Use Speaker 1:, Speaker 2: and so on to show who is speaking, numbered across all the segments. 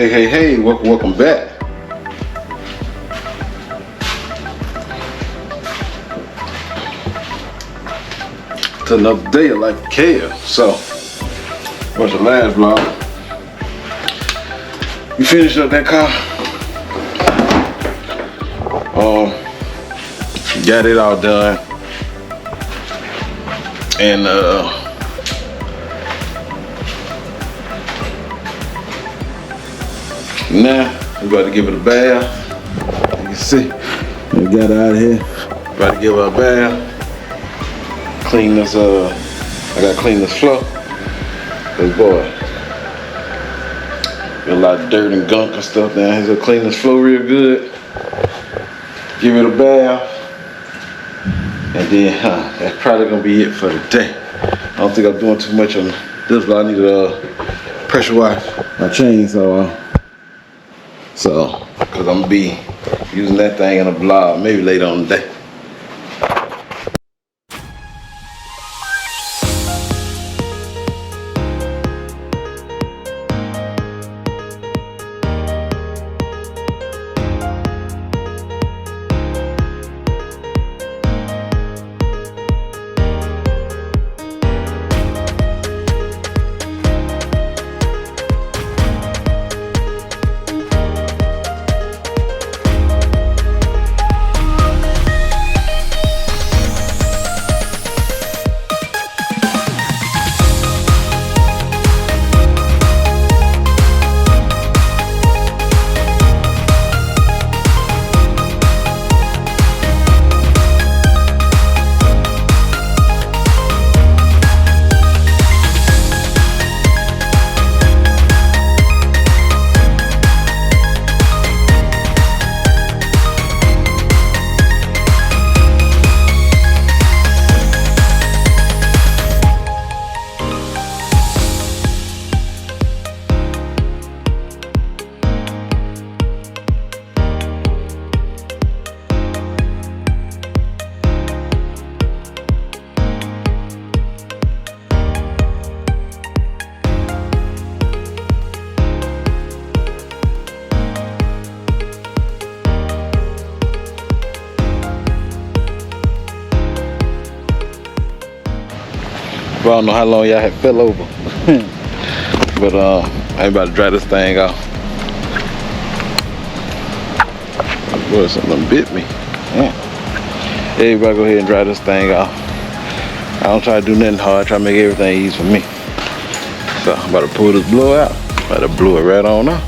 Speaker 1: Hey, welcome back. To another day of Life of Kale. So, what's the last vlog? We finished up that car. Got it all done. And now we're about to give it a bath. You can see, we got it out of here. About to give it a bath. Clean this, I gotta clean this floor. Cause boy, got a lot of dirt and gunk and stuff down here. So clean this floor real good. Give it a bath. And then, that's probably gonna be it for the day. I don't think I'm doing too much on this, but I need to pressure wash my chainsaw. So, cause I'm gonna be using that thing in a vlog maybe later on the day. I don't know how long y'all had fell over. But I'm about to dry this thing off. Boy, something bit me. Yeah. Everybody go ahead and dry this thing off. I don't try to do nothing hard, I try to make everything easy for me. So I'm about to pull this blower out. About to blow it right on out.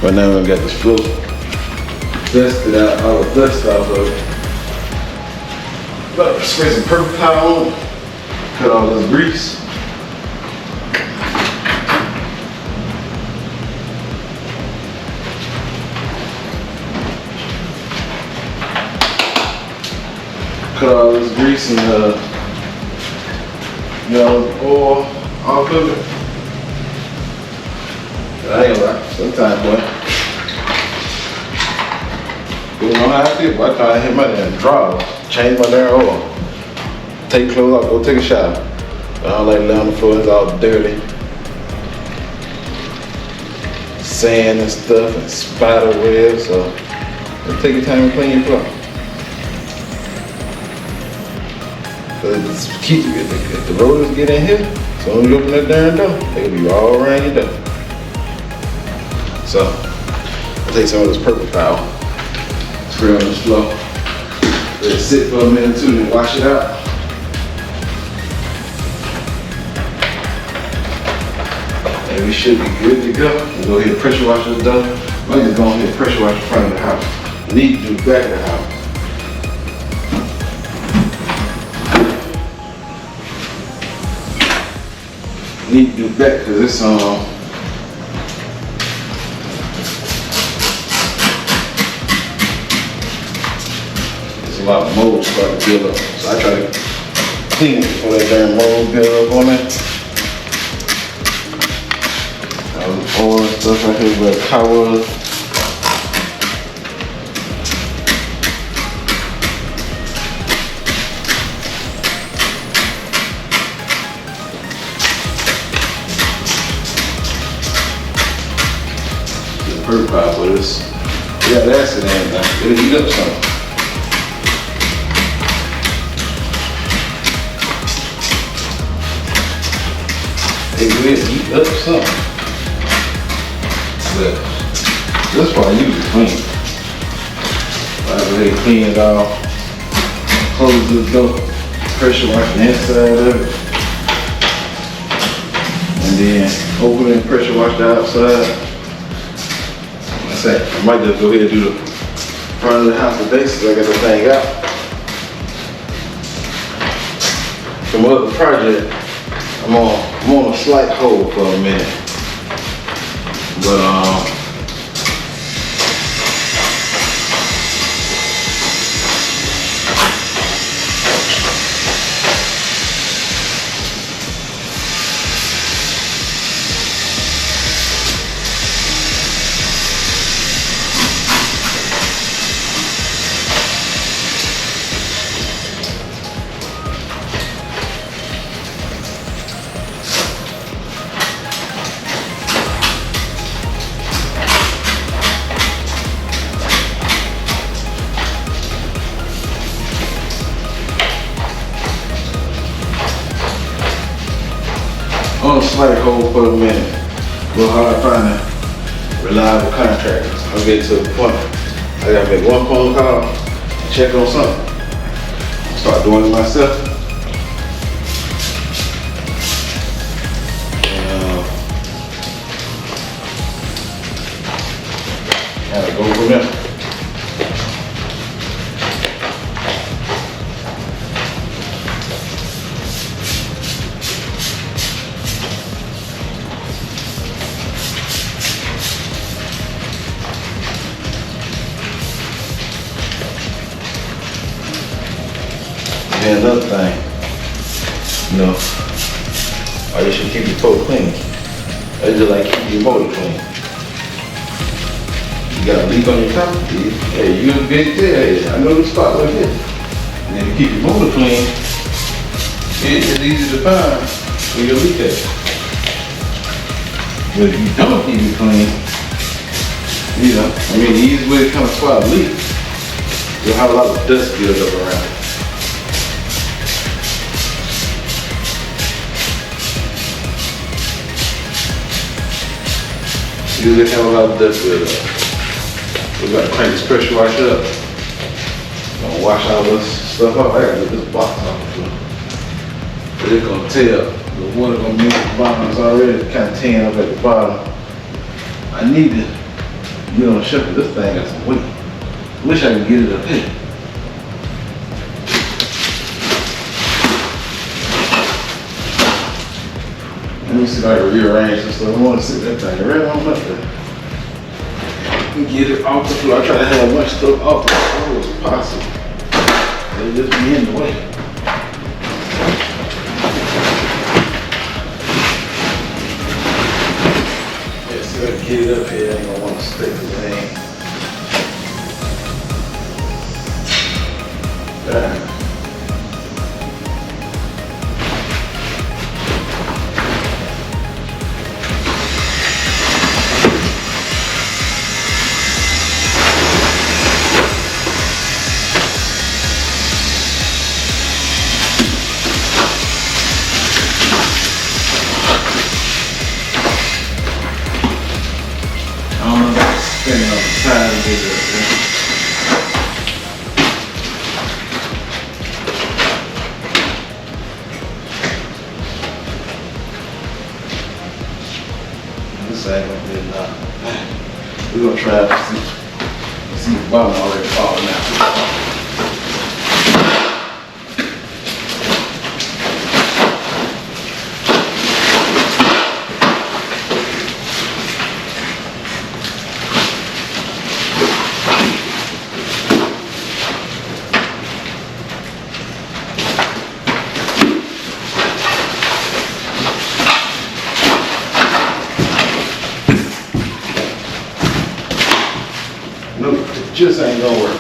Speaker 1: Right now we got this floor dusted out, all the dust off of it. About to spray some purple powder on it, cut all this grease. Cut all this grease and oil off of it. I ain't gonna lie, sometimes, boy. Going on how I feel, but I try to hit my damn draw, change my damn oil. Take clothes off, go take a shower. I don't like laying on the floor, it's all dirty. Sand and stuff and spider webs, so just take your time and clean your floor. Cause keep if the rodents get in here, so when you open that darn door, they'll be all around your door. So I'll take some of this purple towel, spray on this floor, let it sit for a minute or two, then wash it out. And we should be good to go. We'll go ahead and pressure wash this door. I'm just going ahead and pressure wash the front of the house. Need to do the back of the house. Need to do back because it's there's a lot of mold starting to build up. So I try to clean it before that damn mold build up on it. Oil and stuff right here where the car was. The purple pipe with this. Yeah, that's it, and it'll heat up some. It will heat up some. But that's why I use it clean. I go ahead and clean it off, close the door, pressure wash the inside of it, and then open it and pressure wash the outside. Like I said, I might just go ahead and do the front of the house today so I got the thing out. From other project, I'm on a slight hold for a minute. But on a slight hold for a minute. Go hard finding reliable contractors. I'm getting to the point. I gotta make one phone call, check on something. Start doing it myself. Gotta go from there. And another thing, you know, you should keep your floor clean. It's just like keep your motor clean. You got a leak on your top, hey, you a big deal, hey, I know the spot like this. And if you keep your motor clean, it's easy to find where your leak at. But if you don't keep it clean, you know, the easiest way to kind of spot a leak, you'll have a lot of dust build up around it. You usually have a lot of dust build up. We gotta crank this pressure wash up. Gonna wash all this stuff off. I gotta get this box off the floor. But it's gonna tell. The water gonna be at the bottom. It's already kind of tan up at the bottom. I need to get on the shelf of this thing. Got some weight. Wish I could get it up here. Let me see if I can rearrange this stuff. I want to sit that thing right on up there. Get it off the floor. I try to have as much stuff off the floor as possible. It'll just be in the way. Yeah, see if I can get it up here. I ain't gonna want to stick the thing. trying to get it up, man. This ain't gonna be enough. We're gonna try to see the bottom already falling out. Nope, it just ain't gonna work.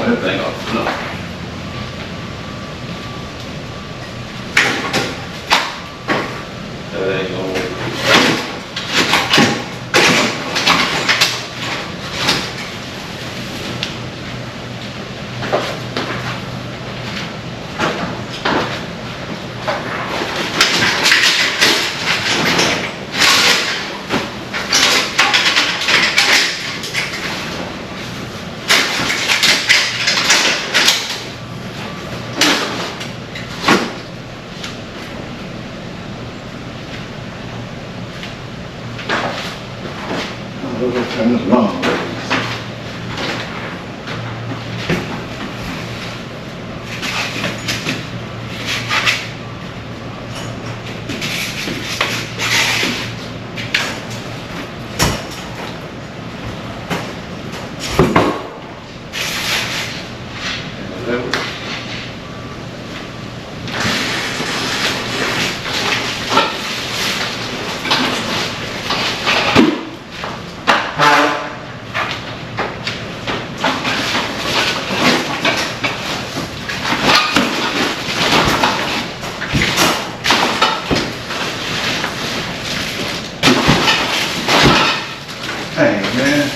Speaker 1: That thing off. No. That ain't gonna work. We're gonna turn this long. Hey, man.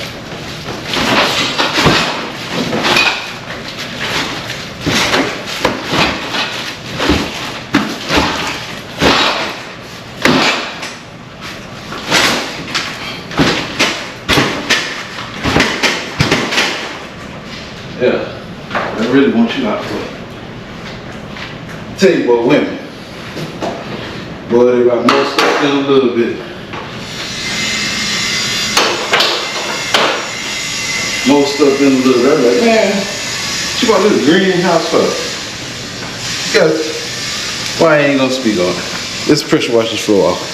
Speaker 1: Yeah, I really want you out for it. Tell you what, women, boy, they got more stuff than a little bit. More stuff than a little bit. I'm like, man, what you about this greenhouse for? Because why I ain't gonna speak on it? Let's pressure wash this floor off.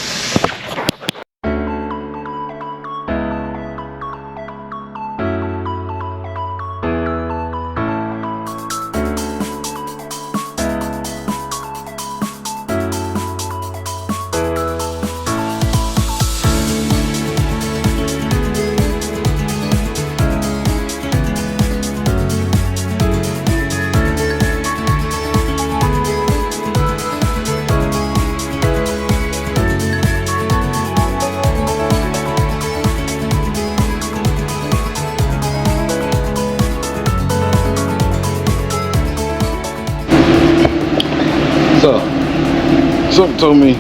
Speaker 1: So, something told me,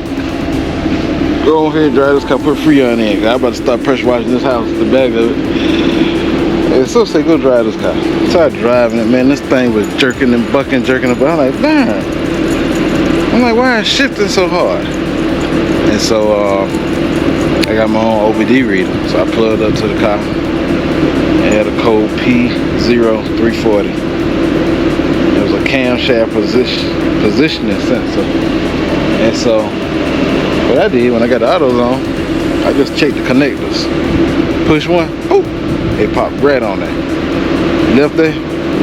Speaker 1: go ahead and dry this car, put Freon in, cause I'm about to start pressure washing this house, the back of it. And so say, go dry this car. I started driving it, man, this thing was jerking and bucking, jerking, but I'm like, damn. I'm like, why is it shifting so hard? And so, I got my own OBD reader, so I plugged up to the car. It had a code P0340. It was a camshaft positioning sensor. And so, what I did when I got the autos on, I just checked the connectors. Push one, oh, it popped right on there. Left there,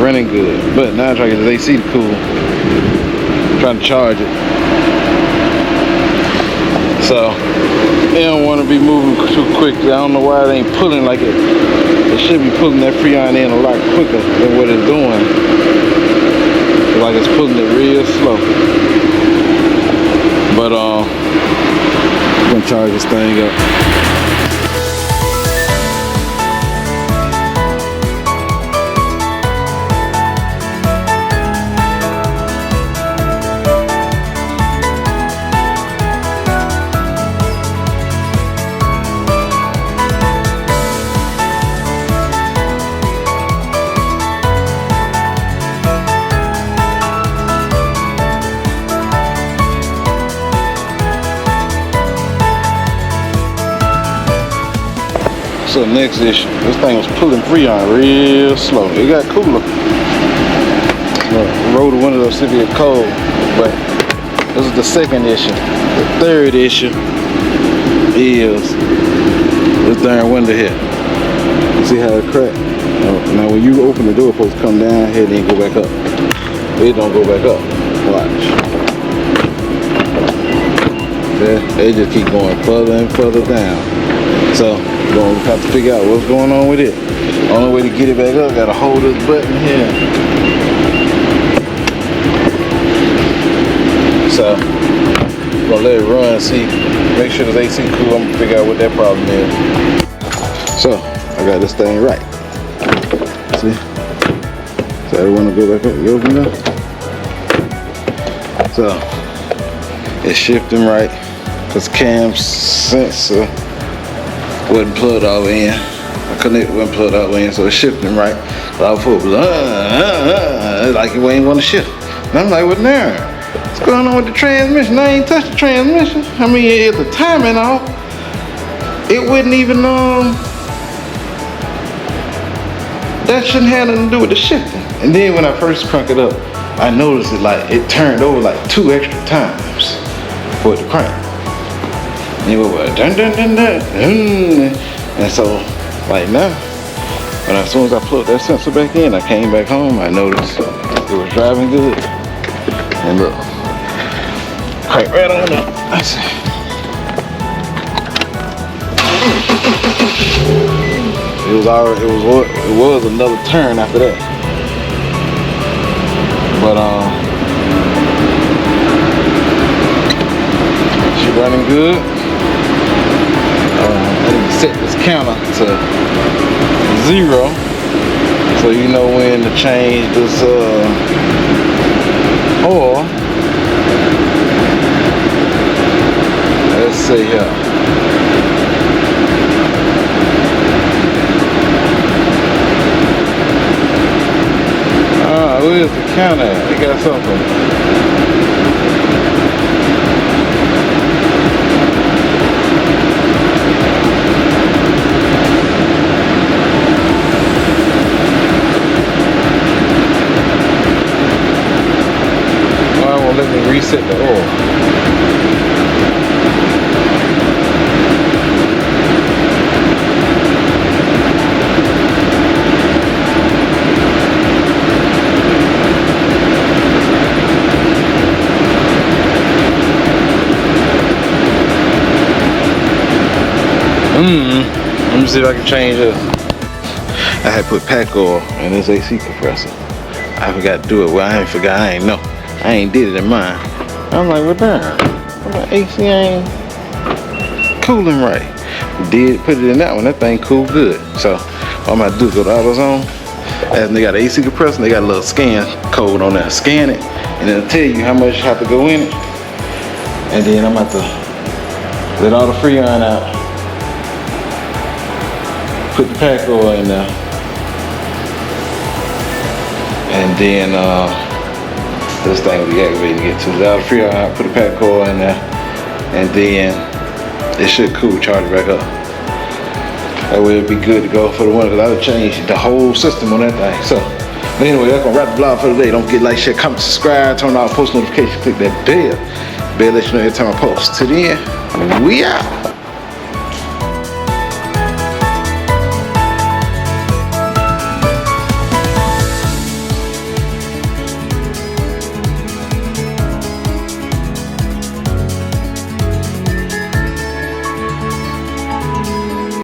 Speaker 1: running good. But now I'm trying to get this AC to cool. I'm trying to charge it. So, It don't want to be moving too quickly. I don't know why it ain't pulling like it. It should be pulling that Freon in a lot quicker than what it's doing. It's like it's pulling it real slow. But I'm gonna charge this thing up. So next issue, this thing was pulling Freon real slow. It got cooler. Roll the windows up, see if it get cold. But this is the second issue. The third issue is this darn window here. You see how it cracked? Now when you open the door, it's supposed to come down here and then go back up. It don't go back up. Watch. Yeah, they just keep going further and further down. So we're gonna have to figure out what's going on with it. Only way to get it back up, gotta hold this button here. So we're gonna let it run and see, make sure the AC cool. I'm gonna figure out what that problem is. So I got this thing right. See? So I wanna go back up. You open it up. So it's shifting right because cam sensor wasn't plugged all the way in. My connector wasn't plugged all the way in, so it's shifting right. But I was full like it ain't want to shift. And I'm like, what now? What's going on with the transmission? I ain't touched the transmission. I mean, if the timing off, it wouldn't even that shouldn't have nothing to do with the shifting. And then when I first cranked it up, I noticed it like it turned over like 2 extra times for it to crank. And it was dun dun dun dun. And so, like now, as soon as I plugged that sensor back in, I came back home, I noticed it was driving good. And look, crank right on up. I see. It was another turn after that. But she running good. I need to set this counter to 0 so you know when to change this oil. Let's see here. Where's the counter at? They got something. Let me reset the oil. Let me see if I can change this. I had put pack oil in this AC compressor. I forgot to do it. Well, I ain't forgot. I ain't know. I ain't did it in mine. I'm like, well, darn. I'm like, AC ain't cooling right. Did put it in that one. That thing cool good. So what I'm about to do is go to AutoZone. And they got an AC compressor. And they got a little scan code on there. Scan it, and it'll tell you how much you have to go in it. And then I'm about to let all the Freon out. Put the pack oil in there. And then this thing will be activated to get to the other Freon out, put the pack oil in there, and then it should cool, charge it back up. That way it'll be good to go for the winter, because I would change the whole system on that thing. So, but anyway, that's gonna wrap the vlog for today. Don't forget to like, share, comment, subscribe, turn on post notifications, click that bell. Bell let you know every time I post. Till then, we out.